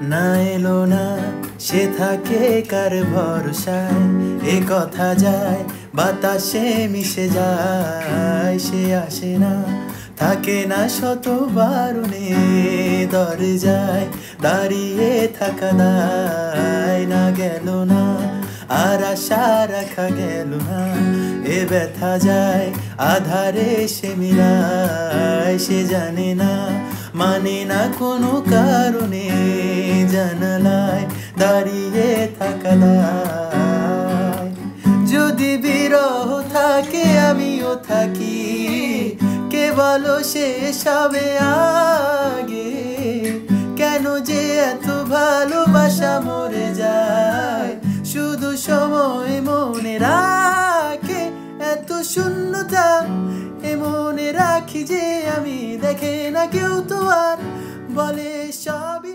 না এলো না সে থাকে কার ভরসায়, এ কথা যায় বাতাসে মিশে যায়। সে আসে না থাকে না শত বারণে, দরজায় দাঁড়িয়ে থাকা দায়। না গেল না আর আশা রাখা গেল না, এ ব্যথা যায় আধারে সে মিলায়। সে জানে না মানে না কোনো কারণে, জানালায় দাঁড়িয়ে থাকা দায়। যদি বিরহ থাকে আমিও থাকি, কে বলো শেষ হবে আগে? কেন যে এত ভালোবাসা মরে যায়, শুধু সময় মনে রাখে এত শূন্যতা। এ মনে রাখি যে আমি, দেখে না কেউ তো আর বলে সবই